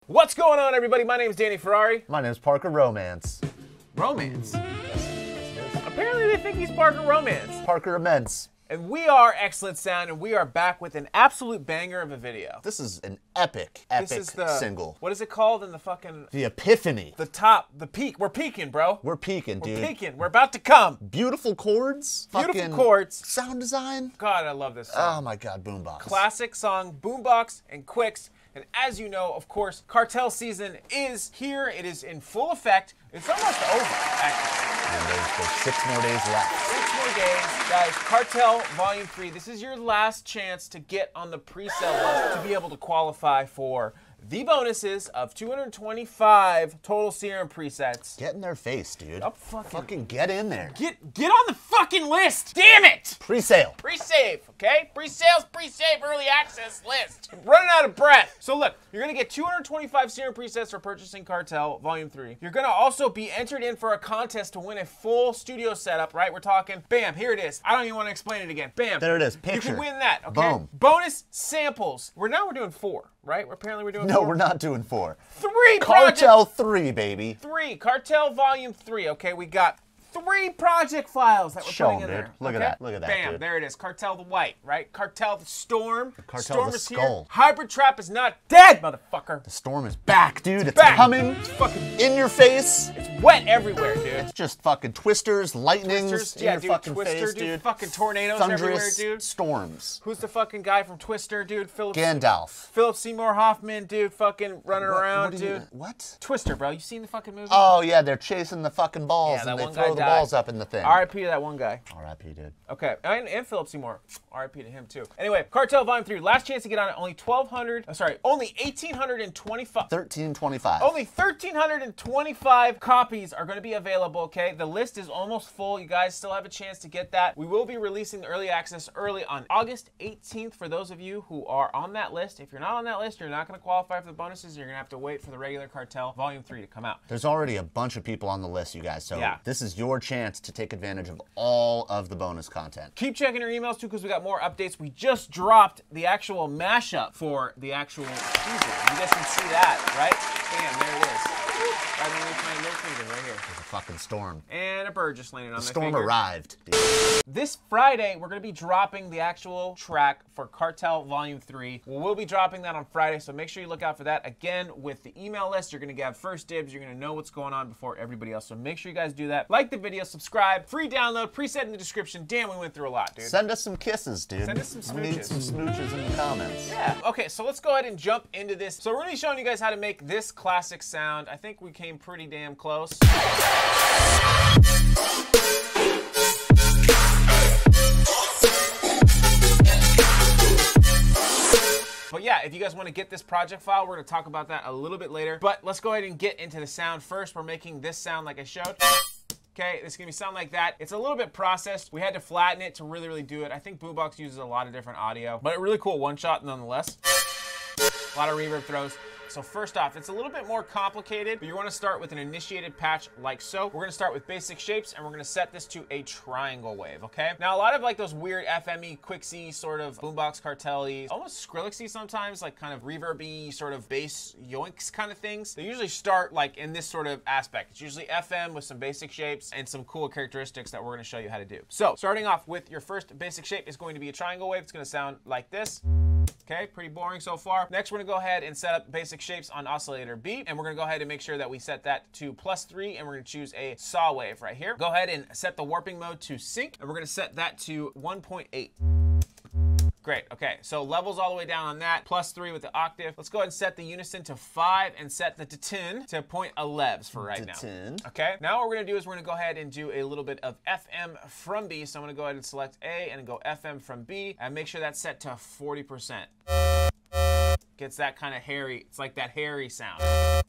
What's going on, everybody? My name is Danny Ferrari. My name's Parker Romance. Romance? Apparently they think he's Parker Romance. Parker Immense. And we are Excellent Sound, and we are back with an absolute banger of a video. This is an epic single. What is it called in the fucking... The Epiphany. The top, the peak. We're peaking, bro. We're peaking, dude. We're peaking. We're about to come. Beautiful chords. Beautiful chords. Sound design. God, I love this song. Oh my God, Boombox. Classic song, Boombox and QUIX. And as you know, of course, Cartel season is here. It is in full effect. It's almost over, actually. And there's 6 more days left. 6 more days. Guys, Cartel Volume 3. This is your last chance to get on the pre-sale list to be able to qualify for the bonuses of 225 total serum presets. Get in their face, dude. Oh, fucking get in there. Get on the fucking list. Damn it. Pre-sale. Pre-save, okay? Pre-sales, pre-save, early access list. I'm running out of breath. So look, you're gonna get 225 serum presets for purchasing Cartel Volume 3. You're gonna also be entered in for a contest to win a full studio setup, right? We're talking, bam, here it is. I don't even want to explain it again. Bam. There it is, picture. You can win that, okay? Boom. Bonus samples. We're doing 4, right? Apparently we're doing 4. No, we're not doing 4. 3 Cartel 3, baby. 3. Cartel Volume 3, okay? We got 3 project files that we're putting in there. Look at that. Look at that. Bam, dude. there it is. Cartel the White, right? Cartel the Storm. Cartel Storm the is Skull. here. Hybrid Trap is not dead, motherfucker. The storm is back, dude. It's back. coming. It's fucking in your face. It's wet everywhere, dude. It's just fucking twisters, lightnings Twisters, in yeah, your dude. fucking Twister, face, dude. Fucking tornadoes everywhere, Thunderous dude. storms. Who's the fucking guy from Twister, dude? Gandalf. Philip Seymour Hoffman, dude. Fucking running around, dude. What? Twister, bro. You seen the fucking movie? Oh yeah, they're chasing the fucking balls Yeah, and that they one throw guy the died. balls up in the thing. R.I.P. to that one guy. R.I.P. dude. Okay, and Philip Seymour. R.I.P. to him too. Anyway, Cartel Volume 3. Last chance to get on it. Only 1,825. 1325. Only 1,325 copies are going to be available, okay? The list is almost full. You guys still have a chance to get that. We will be releasing the early access early on August 18th for those of you who are on that list. If you're not on that list, you're not going to qualify for the bonuses. You're going to have to wait for the regular Cartel Volume 3 to come out. There's already a bunch of people on the list, you guys, so yeah. This is your chance to take advantage of all of the bonus content. Keep checking your emails too, because we got more updates. We just dropped the actual mashup for the actual season. You guys can see that, right? Bam, there it is. Right underneath my middle finger, right here. There's a fucking storm. And a bird just landed on my The storm finger. arrived. Dude. This Friday, we're going to be dropping the actual track for Cartel Volume 3. We'll be dropping that on Friday, so make sure you look out for that. Again, with the email list, you're going to get first dibs. You're going to know what's going on before everybody else, so make sure you guys do that. Like the video, subscribe, free download, preset in the description. Damn, we went through a lot, dude. Send us some kisses, dude. Send us some smooches. We need some smooches in the comments. Yeah. Okay, so let's go ahead and jump into this. So we're going to be showing you guys how to make this classic sound. I think we came pretty damn close. But yeah, if you guys want to get this project file, we're going to talk about that a little bit later. But let's go ahead and get into the sound first. We're making this sound like I showed. Okay, it's gonna sound like that. It's a little bit processed. We had to flatten it to really do it. I think Boombox uses a lot of different audio, but a really cool one shot nonetheless. A lot of reverb throws. So first off, it's a little bit more complicated, but you want to start with an initiated patch like so. We're going to start with basic shapes, and we're going to set this to a triangle wave, okay? Now, a lot of like those weird FME, QUIXy, sort of Boombox Cartel-y, almost Skrillexy sometimes, like kind of reverby, sort of bass yoinks kind of things. They usually start like in this sort of aspect. It's usually FM with some basic shapes and some cool characteristics that we're going to show you how to do. So starting off with your first basic shape is going to be a triangle wave. It's going to sound like this. Okay, pretty boring so far. Next, we're gonna go ahead and set up basic shapes on oscillator B, and we're gonna go ahead and make sure that we set that to +3, and we're gonna choose a saw wave right here. Go ahead and set the warping mode to sync, and we're gonna set that to 1.8. Great, okay, so levels all the way down on that, +3 with the octave. Let's go ahead and set the unison to 5 and set the to 0.11 for right now. Okay, now what we're gonna do is we're gonna go ahead and do a little bit of FM from B. So I'm gonna go ahead and select A and go FM from B and make sure that's set to 40%. Gets that kind of hairy, it's like that hairy sound.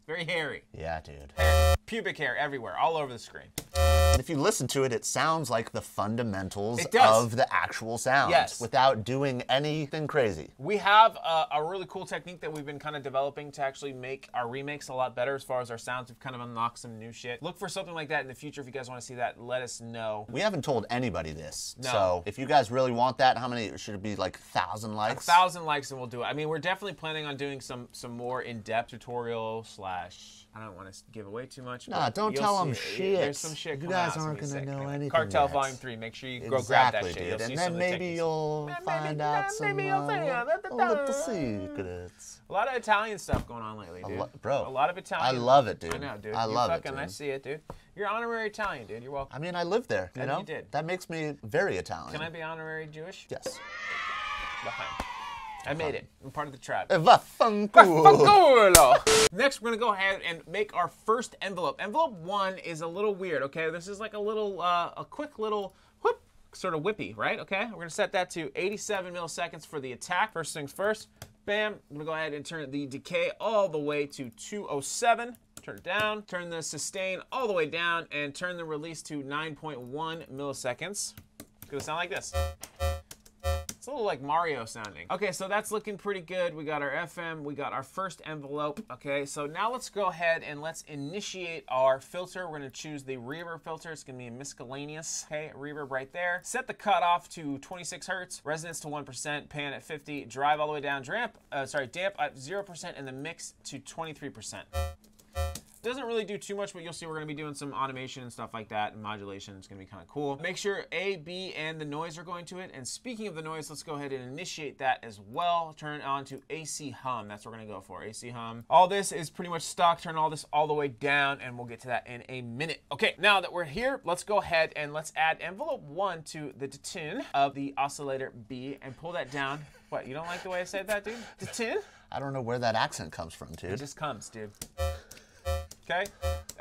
Very hairy. Yeah, dude. Hair. Pubic hair everywhere, all over the screen. And if you listen to it, it sounds like the fundamentals of the actual sound without doing anything crazy. We have a really cool technique that we've been kind of developing to actually make our remakes a lot better as far as our sounds. We've kind of unlocked some new shit. Look for something like that in the future. If you guys want to see that, let us know. We haven't told anybody this. No. So if you guys really want that, how many, should it be like 1,000 likes? 1,000 likes and we'll do it. I mean, we're definitely planning on doing some more in-depth tutorial slash, I don't want to give away too much. Nah, don't tell them shit. There's some shit you guys aren't going to know anything Cartel yet. Volume 3. Make sure you go grab that shit. Dude. And then maybe you'll find out some little secrets. A lot of Italian stuff going on lately, dude. Bro. A lot of Italian. I love it, dude. I know, dude. I love it, dude. I see it, dude. You're honorary Italian, dude. You're welcome. I mean, I lived there, you know? You did. That makes me very Italian. Can I be honorary Jewish? Yes. I made it. I'm part of the tribe. Vaffanculo. Next, we're gonna go ahead and make our first envelope. Envelope 1 is a little weird, okay? This is like a little, a quick little whoop, sort of whippy, right? Okay, we're gonna set that to 87 milliseconds for the attack. First things first, bam. I'm gonna go ahead and turn the decay all the way to 207. Turn it down, turn the sustain all the way down, and turn the release to 9.1 milliseconds. It's gonna sound like this. It's a little like Mario sounding. Okay, so that's looking pretty good. We got our FM, we got our first envelope. Okay, so now let's go ahead and let's initiate our filter. We're gonna choose the reverb filter. It's gonna be a miscellaneous, okay, reverb right there. Set the cutoff to 26 Hertz, resonance to 1%, pan at 50, drive all the way down, damp at 0%, and the mix to 23%. Doesn't really do too much, but you'll see we're going to be doing some automation and stuff like that, and modulation is going to be kind of cool. Make sure A, B, and the noise are going to it. And speaking of the noise, let's go ahead and initiate that as well. Turn on to AC hum. That's what we're going to go for, AC hum. All this is pretty much stock. Turn all this all the way down, and we'll get to that in a minute. Okay, now that we're here, let's go ahead and let's add envelope 1 to the tune of the oscillator B and pull that down. What, you don't like the way I said that, dude? The tune? I don't know where that accent comes from, dude. It just comes, dude. Okay.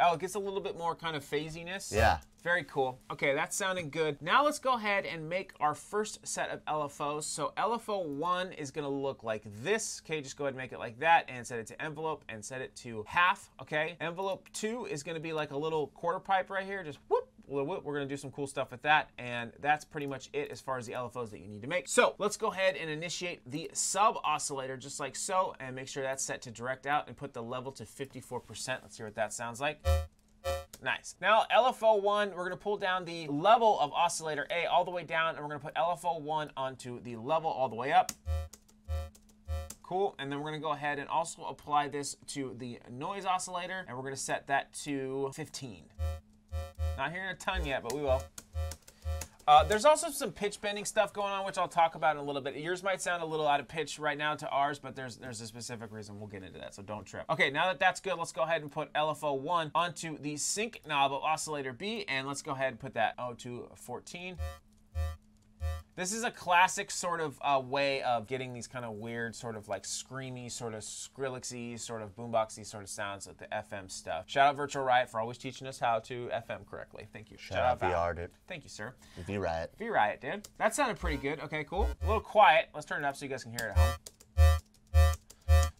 Oh, it gets a little bit more kind of phasiness. Yeah. Very cool. Okay, that's sounding good. Now let's go ahead and make our first set of LFOs. So LFO 1 is gonna look like this. Okay, just go ahead and make it like that and set it to envelope and set it to half, okay? Envelope 2 is gonna be like a little quarter pipe right here, just whoop. We're going to do some cool stuff with that, and that's pretty much it as far as the LFOs that you need to make. So let's go ahead and initiate the sub oscillator just like so, and make sure that's set to direct out and put the level to 54%. Let's hear what that sounds like. Nice. Now LFO 1, we're going to pull down the level of oscillator A all the way down, and we're going to put LFO 1 onto the level all the way up. Cool, and then we're gonna go ahead and also apply this to the noise oscillator, and we're gonna set that to 15. Not hearing a ton yet, but we will. There's also some pitch bending stuff going on, which I'll talk about in a little bit. Yours might sound a little out of pitch right now to ours, but there's a specific reason. We'll get into that, so don't trip. Okay, now that that's good, let's go ahead and put LFO 1 onto the sync knob of oscillator B, and let's go ahead and put that to 14. This is a classic sort of way of getting these kind of weird, sort of like screamy, sort of Skrillexy, sort of boomboxy sort of sounds with the FM stuff. Shout out Virtual Riot for always teaching us how to FM correctly. Thank you. Shout out VR, dude. Thank you, sir. V-Riot. V-Riot, dude. That sounded pretty good. Okay, cool. A little quiet. Let's turn it up so you guys can hear it at home.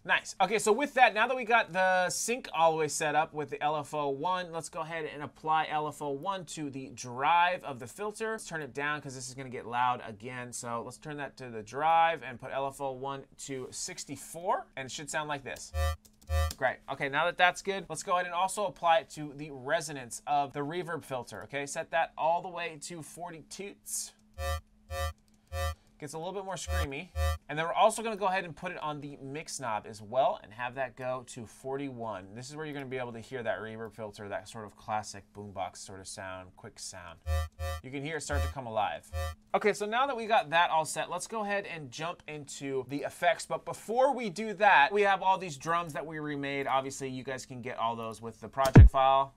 Nice. Okay, so with that, now that we got the sync all the way set up with the LFO 1, let's go ahead and apply LFO 1 to the drive of the filter. Let's turn it down because this is going to get loud again. So let's turn that to the drive and put LFO 1 to 64, and it should sound like this. Great. Okay, now that that's good, let's go ahead and also apply it to the resonance of the reverb filter. Okay, set that all the way to 40 toots. Gets a little bit more screamy. And then we're also going to go ahead and put it on the mix knob as well and have that go to 41. This is where you're going to be able to hear that reverb filter, that sort of classic boombox sort of sound, quick sound. You can hear it start to come alive. Okay, so now that we got that all set, let's go ahead and jump into the effects. But before we do that, we have all these drums that we remade. Obviously, you guys can get all those with the project file.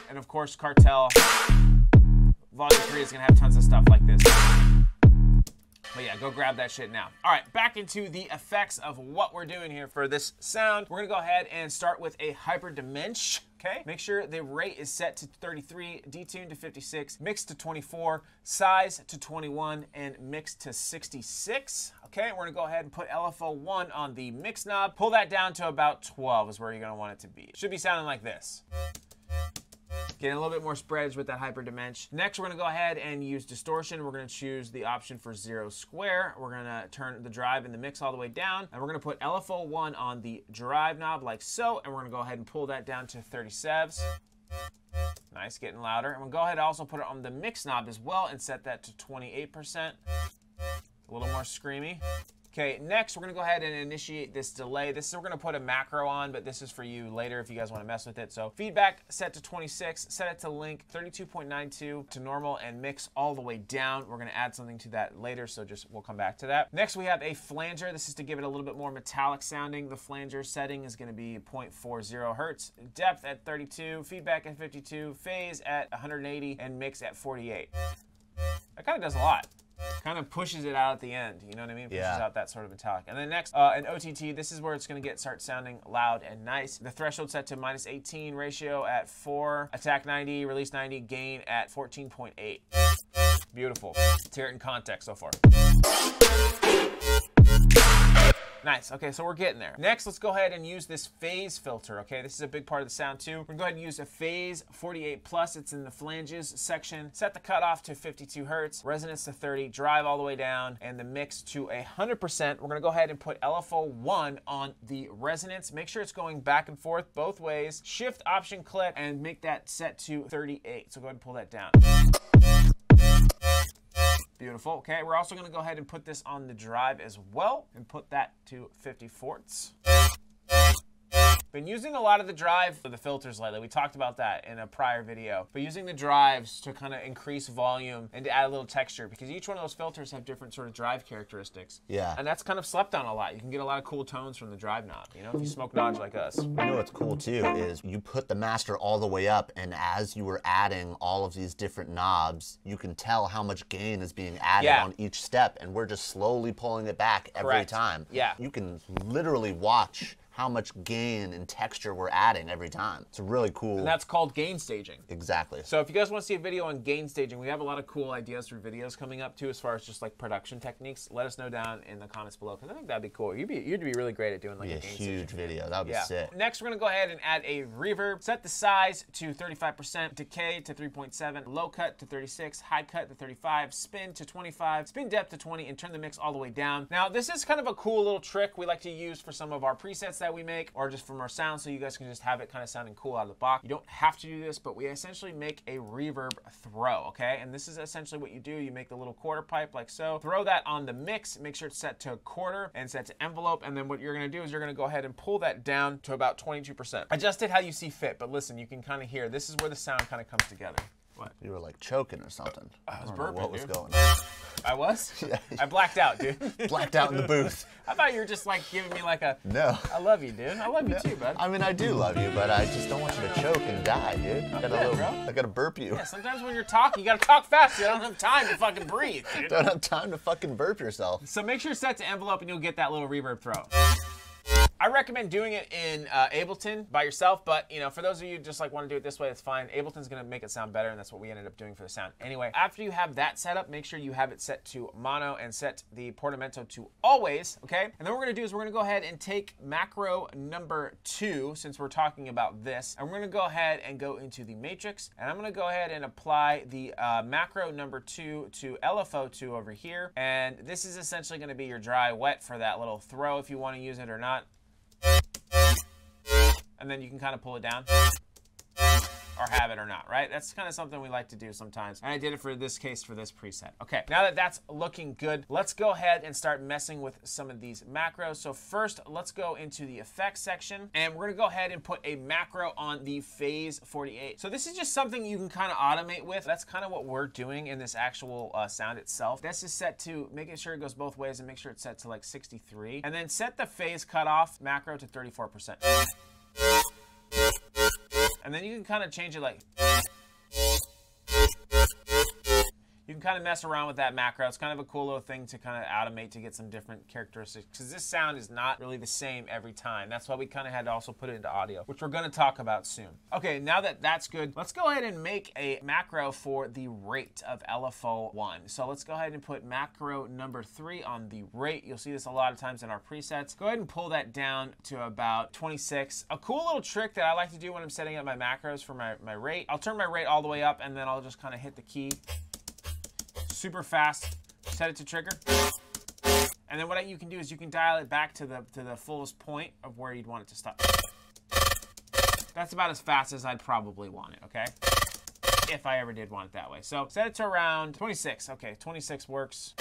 And of course, Cartel Volume 3 is going to have tons of stuff like this. But yeah, go grab that shit now. All right, back into the effects of what we're doing here for this sound. We're gonna go ahead and start with a hyper dimension. Okay, make sure the rate is set to 33, detune to 56, mix to 24, size to 21, and mix to 66. Okay, we're gonna go ahead and put LFO 1 on the mix knob. Pull that down to about 12 is where you're gonna want it to be. It should be sounding like this. Getting a little bit more spreads with that hyperdimension. Next, we're gonna go ahead and use distortion. We're gonna choose the option for 0 square. We're gonna turn the drive and the mix all the way down, and we're gonna put LFO1 on the drive knob like so, and we're gonna go ahead and pull that down to 37s. Nice, getting louder. And we'll go ahead and also put it on the mix knob as well and set that to 28%. A little more screamy. Okay, next we're gonna go ahead and initiate this delay. We're gonna put a macro on, but this is for you later if you guys wanna mess with it. So feedback set to 26, set it to link 32.92 to normal, and mix all the way down. We're gonna add something to that later, so we'll come back to that. Next we have a flanger. This is to give it a little bit more metallic sounding. The flanger setting is gonna be 0.40 hertz, depth at 32, feedback at 52, phase at 180, and mix at 48. That kind of does a lot. Kind of pushes it out at the end, you know what I mean? Pushes out that sort of metallic. And then next, an OTT, this is where it's gonna start sounding loud and nice. The threshold set to -18, ratio at 4, attack 90, release 90, gain at 14.8. Beautiful. Let's hear it in context so far. Nice, okay, so we're getting there. Next, let's go ahead and use this phase filter, okay? This is a big part of the sound too. We're gonna go ahead and use a phase 48 plus. It's in the flanges section. Set the cutoff to 52 hertz, resonance to 30, drive all the way down, and the mix to 100%. We're gonna go ahead and put LFO1 on the resonance. Make sure it's going back and forth both ways. Shift option click and make that set to 38. So go ahead and pull that down. Beautiful. Okay, we're also going to go ahead and put this on the drive as well and put that to 54ths. Been using a lot of the drive for the filters lately. We talked about that in a prior video. But using the drives to kind of increase volume and to add a little texture, because each one of those filters have different sort of drive characteristics. Yeah. And that's kind of slept on a lot. You can get a lot of cool tones from the drive knob, you know, if you smoke Dodge like us. You know what's cool too is you put the master all the way up, and as you were adding all of these different knobs, you can tell how much gain is being added on each step, and we're just slowly pulling it back every time. Yeah. You can literally watch how much gain and texture we're adding every time. It's really cool. And that's called gain staging. Exactly. So if you guys want to see a video on gain staging, we have a lot of cool ideas for videos coming up too, as far as just like production techniques. Let us know down in the comments below, because I think that'd be cool. You'd be really great at doing like a gain huge video. That would be sick. Next, we're gonna go ahead and add a reverb. Set the size to 35%, decay to 3.7, low cut to 36, high cut to 35, spin to 25, spin depth to 20, and turn the mix all the way down. Now, this is kind of a cool little trick we like to use for some of our presets that we make, or just from our sound, so you guys can just have it kind of sounding cool out of the box. You don't have to do this, but we essentially make a reverb throw, okay? And this is essentially what you do. You make the little quarter pipe like so, throw that on the mix, make sure it's set to quarter and set to envelope, and then what you're gonna do is you're gonna go ahead and pull that down to about 22%. Adjust it how you see fit, but listen, you can kind of hear, this is where the sound kind of comes together. What? You were like choking or something. I was burping, what was dude. going on. I was? Yeah. I blacked out, dude. Blacked out in the booth. I thought you were just like giving me like a, no. I love you, dude. I love you too, bud. I mean, I do love you, but I just don't want you to choke and die, dude. I gotta burp you. Yeah, sometimes when you're talking, you gotta talk fast. You don't have time to fucking breathe, dude. Don't have time to fucking burp yourself. So make sure it's set to envelope and you'll get that little reverb throw. I recommend doing it in Ableton by yourself, but you know, for those of you who just like want to do it this way, it's fine. Ableton's gonna make it sound better, and that's what we ended up doing for the sound. Anyway, after you have that set up, make sure you have it set to mono and set the portamento to always, okay? And then what we're gonna do is we're gonna go ahead and take macro number 2, since we're talking about this, and we're gonna go ahead and go into the matrix, and I'm gonna go ahead and apply the macro number 2 to LFO2 over here, and this is essentially gonna be your dry wet for that little throw if you want to use it or not. And then you can kind of pull it down or have it or not, right? That's kind of something we like to do sometimes. And I did it for this case for this preset. Okay, now that that's looking good, let's go ahead and start messing with some of these macros. So first, let's go into the effects section, and we're gonna go ahead and put a macro on the phase 48. So this is just something you can kind of automate with. That's kind of what we're doing in this actual sound itself. This is set to making sure it goes both ways, and make sure it's set to like 63. And then set the phase cutoff macro to 34%. And then you can kind of change it like, you can kind of mess around with that macro. It's kind of a cool little thing to kind of automate to get some different characteristics, because this sound is not really the same every time. That's why we kind of had to also put it into audio, which we're going to talk about soon. Okay, now that that's good, let's go ahead and make a macro for the rate of LFO1. So let's go ahead and put macro number 3 on the rate. You'll see this a lot of times in our presets. Go ahead and pull that down to about 26. A cool little trick that I like to do when I'm setting up my macros for my rate, I'll turn my rate all the way up, and then I'll just kind of hit the key super fast, set it to trigger. And then what you can do is you can dial it back to the fullest point of where you'd want it to stop. That's about as fast as I'd probably want it, okay? If I ever did want it that way. So set it to around 26. Okay, 26 works.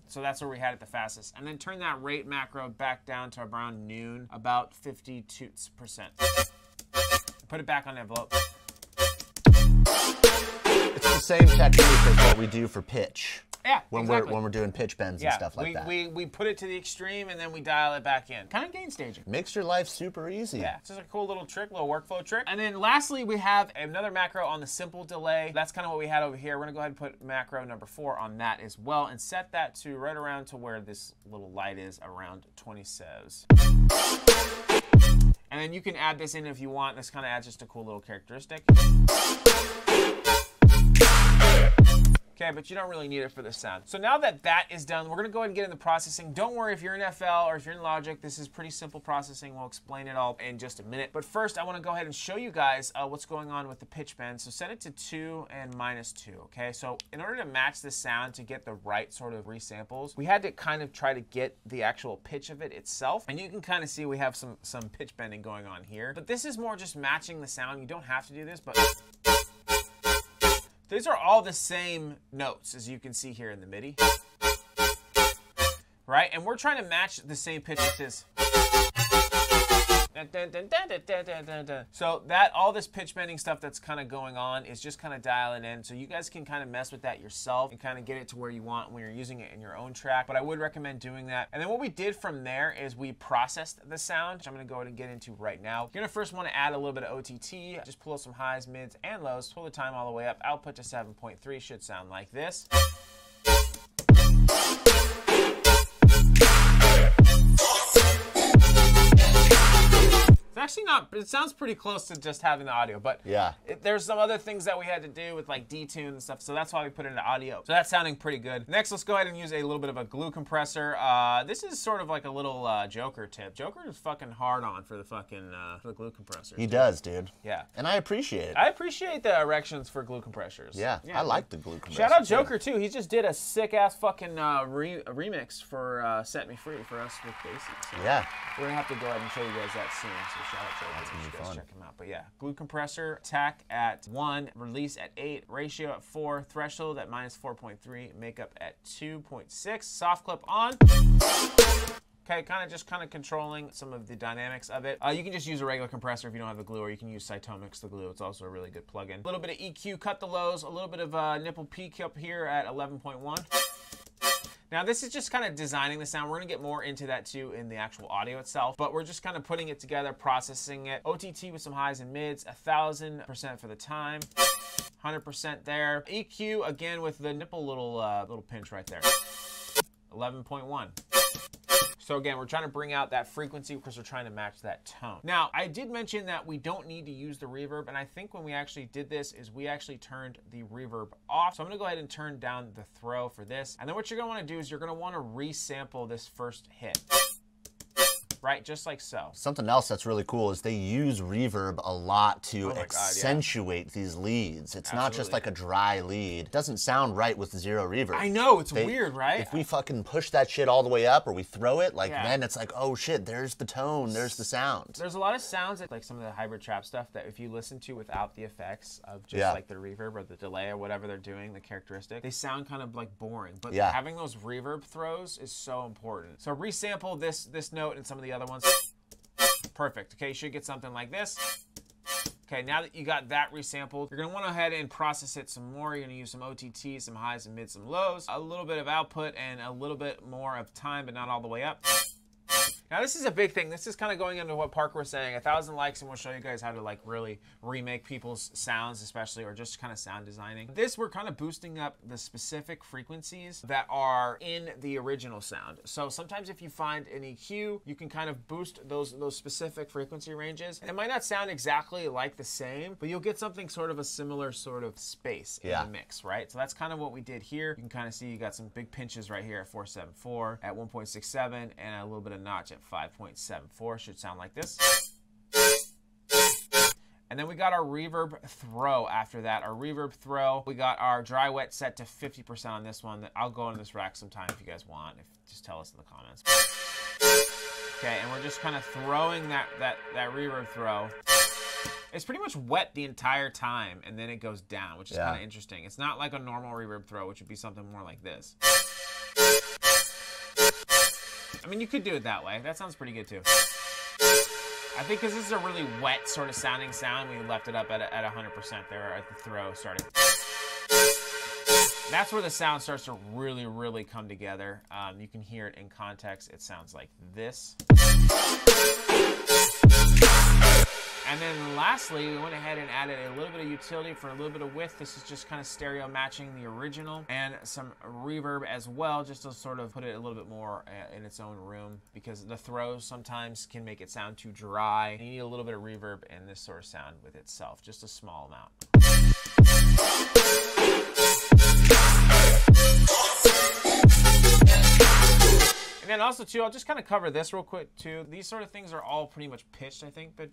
So that's where we had it the fastest. And then turn that rate macro back down to around noon, about 52%. Put it back on the envelope. It's the same technique as what we do for pitch. Yeah, exactly. When we're doing pitch bends and stuff like that. We put it to the extreme and then we dial it back in. Kind of gain staging. Makes your life super easy. Yeah, it's just a cool little trick, little workflow trick. And then lastly, we have another macro on the simple delay. That's kind of what we had over here. We're gonna go ahead and put macro number 4 on that as well and set that to right around to where this little light is, around 20 says. And then you can add this in if you want. This kind of adds just a cool little characteristic. Okay, but you don't really need it for this sound. So now that that is done, we're gonna go ahead and get into processing. Don't worry if you're in FL or if you're in Logic, this is pretty simple processing. We'll explain it all in just a minute. But first, I wanna go ahead and show you guys what's going on with the pitch bend. So set it to 2 and -2, okay? So in order to match the sound to get the right sort of resamples, we had to kind of try to get the actual pitch of it itself. And you can kind of see we have some pitch bending going on here. But this is more just matching the sound. You don't have to do this, but these are all the same notes, as you can see here in the MIDI. Right? And we're trying to match the same pitch as this. So that all this pitch bending stuff that's kind of going on is just kind of dialing in. So you guys can kind of mess with that yourself and kind of get it to where you want when you're using it in your own track. But I would recommend doing that. And then what we did from there is we processed the sound, which I'm going to go ahead and get into right now. You're going to first want to add a little bit of OTT. Just pull some highs, mids, and lows. Pull the time all the way up. Output to 7.3 should sound like this. Actually not, it sounds pretty close to just having the audio, but yeah, there's some other things that we had to do with like detune and stuff, so that's why we put it into audio. So that's sounding pretty good. Next, let's go ahead and use a little bit of a glue compressor. This is sort of like a little Joker tip. Joker is fucking hard on for the fucking for the glue compressor. He does, dude. Yeah. And I appreciate it. I appreciate the erections for glue compressors. Yeah, I like the glue compressor. Shout out Joker too. He just did a sick ass fucking remix for Set Me Free for us with basics. So yeah. We're gonna have to go ahead and show you guys that soon. So shout out Joker. That's gonna be fun. Check him out. But yeah, glue compressor, attack at 1, release at 8, ratio at 4, threshold at -4.3, makeup at 2.6, soft clip on. Okay, kind of controlling some of the dynamics of it. You can just use a regular compressor if you don't have the glue, or you can use Cytomix the glue. It's also a really good plugin. A little bit of EQ, cut the lows, a little bit of nipple peak up here at 11.1. Now this is just kind of designing the sound. We're gonna get more into that too in the actual audio itself, but we're just kind of putting it together, processing it. OTT with some highs and mids, 1000% for the time, 100% there. EQ again with the nipple little pinch right there, 11.1. So again, we're trying to bring out that frequency because we're trying to match that tone. Now, I did mention that we don't need to use the reverb, and I think when we actually did this is we actually turned the reverb off. So I'm gonna go ahead and turn down the throw for this. And then what you're gonna wanna do is you're gonna wanna resample this first hit. Right, just like so. Something else that's really cool is they use reverb a lot to accentuate these leads. It's not just like a dry lead. It doesn't sound right with zero reverb. I know, it's weird, right? If we fucking push that shit all the way up or we throw it, like then it's like, oh shit, there's the tone, there's the sound. There's a lot of sounds that, like some of the hybrid trap stuff, that if you listen to without the effects of just like the reverb or the delay or whatever they're doing, the characteristic, they sound kind of like boring. But having those reverb throws is so important. So resample this note and some of the other ones. Perfect. Okay, you should get something like this. Okay, now that you got that resampled, you're gonna want to go ahead and process it some more. You're gonna use some OTT, some highs and mids, some lows, a little bit of output, and a little bit more of time, but not all the way up. Now this is a big thing. This is kind of going into what Parker was saying. 1,000 likes and we'll show you guys how to like really remake people's sounds, especially, or just kind of sound designing. This, we're kind of boosting up the specific frequencies that are in the original sound. So sometimes if you find an EQ, you can kind of boost those specific frequency ranges. And it might not sound exactly like the same, but you'll get something sort of a similar sort of space in the mix, right? So that's kind of what we did here. You can kind of see you got some big pinches right here at 474, at 1.67, and a little bit of notch at 5.74. Should sound like this. And then we got our reverb throw after that. Our reverb throw, we got our dry wet set to 50% on this one. I'll go into this rack sometime if you guys want. Just tell us in the comments. Okay, and we're just kind of throwing that reverb throw. It's pretty much wet the entire time, and then it goes down, which is kind of interesting. It's not like a normal reverb throw, which would be something more like this. I mean, you could do it that way. That sounds pretty good too. I think because this is a really wet sort of sounding sound, we left it up at 100% there at the throw starting. That's where the sound starts to really, really come together. You can hear it in context. It sounds like this. And then lastly, we went ahead and added a little bit of utility for a little bit of width. This is just kind of stereo matching the original, and some reverb as well, just to sort of put it a little bit more in its own room, because the throws sometimes can make it sound too dry. You need a little bit of reverb in this sort of sound with itself, just a small amount. And then also too, I'll just kind of cover this real quick too. These sort of things are all pretty much pitched, I think. But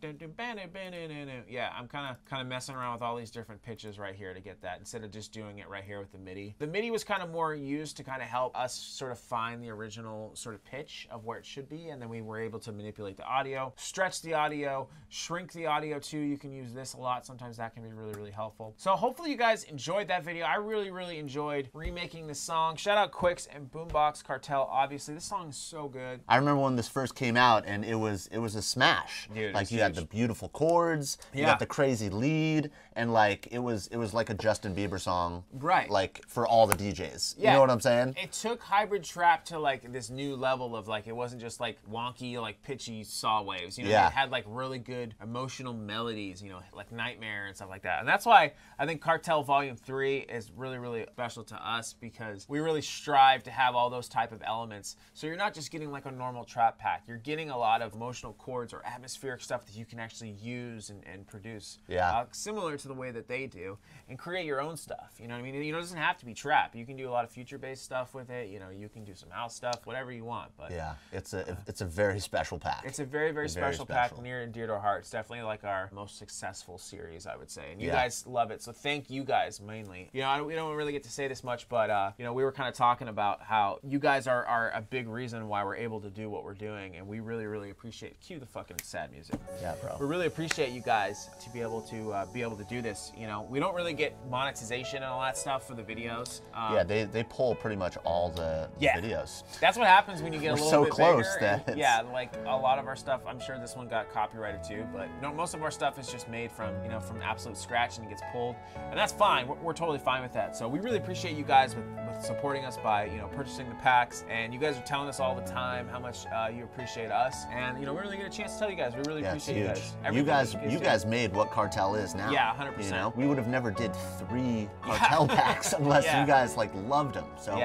yeah, I'm kind of messing around with all these different pitches right here to get that, instead of just doing it right here with the MIDI. The MIDI was kind of more used to kind of help us sort of find the original sort of pitch of where it should be, and then we were able to manipulate the audio, stretch the audio, shrink the audio too. You can use this a lot. Sometimes that can be really, really helpful. So hopefully you guys enjoyed that video. I really, really enjoyed remaking this song. Shout out QUIX and Boombox Cartel. Obviously, this song is so good. I remember when this first came out, and it was a smash. Dude, like you had the beautiful chords, you got the crazy lead, and like it was like a Justin Bieber song, right? Like for all the DJs. You know what I'm saying? It took hybrid trap to like this new level of like, it wasn't just like wonky, like pitchy saw waves. You know, it had like really good emotional melodies. You know, like Nightmare and stuff like that. And that's why I think Cartel Volume 3 is really, really special to us, because we really strive to have all those type of elements. So you're not just getting like a normal trap pack. You're getting a lot of emotional chords or atmospheric stuff that you can actually use and produce. Similar to the way that they do, and create your own stuff. You know what I mean? You know, it doesn't have to be trap. You can do a lot of future-based stuff with it. You know, you can do some house stuff, whatever you want. But yeah, it's a very special pack. It's a very, very special pack, near and dear to our heart. It's definitely like our most successful series, I would say. And you guys love it, so thank you guys mainly. You know, we don't really get to say this much, but you know, we were kind of talking about how you guys are a big reason why we're able to do what we're doing, and we really, really appreciate. Cue the fucking sad music. Yeah, bro. We really appreciate you guys to be able to do this. You know, we don't really get monetization and all that stuff for the videos. Yeah, they pull pretty much all the videos. That's what happens when you get a little so bit close bigger. that Yeah, like a lot of our stuff. I'm sure this one got copyrighted too, but no, most of our stuff is just made from from absolute scratch, and it gets pulled, and that's fine. We're totally fine with that. So we really appreciate you guys with supporting us by purchasing the packs, and you guys are telling us all the time how much you appreciate us, and we really get a chance to tell you guys we really appreciate you guys. You guys made what Cartel is now. Yeah, 100%. You know, we would have never did 3 Cartel packs unless you guys like loved them. So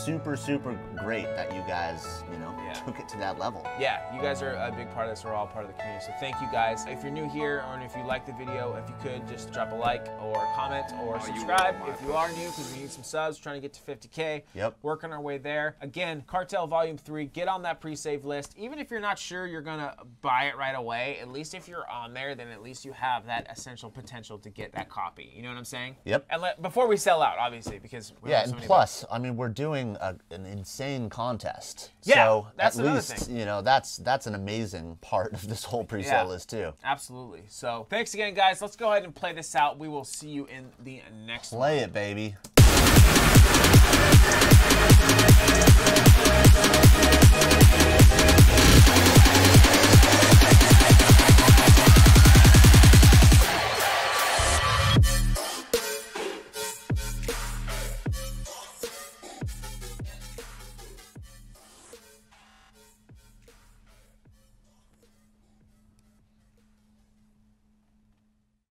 super, super great that you guys took it to that level. Yeah, you guys are a big part of this. We're all part of the community, so thank you guys. If you're new here, or if you like the video, if you could just drop a like or a comment or subscribe. If you are new, because we need some subs, trying to get to 50K. Yep. Working our way there. Again, Cartel Volume 3, get on that pre-save list. Even if you're not sure you're gonna buy it right away, at least if you're on there, then at least you have that essential potential to get that copy. You know what I'm saying? Yep. And before we sell out, obviously, because and plus, I mean, we're doing an insane contest. Yeah, so that's at another least, thing. That's an amazing part of this whole pre-sale list too. Absolutely. So thanks again, guys. Let's go ahead and play this out. We will see you in the next one. Play it, baby.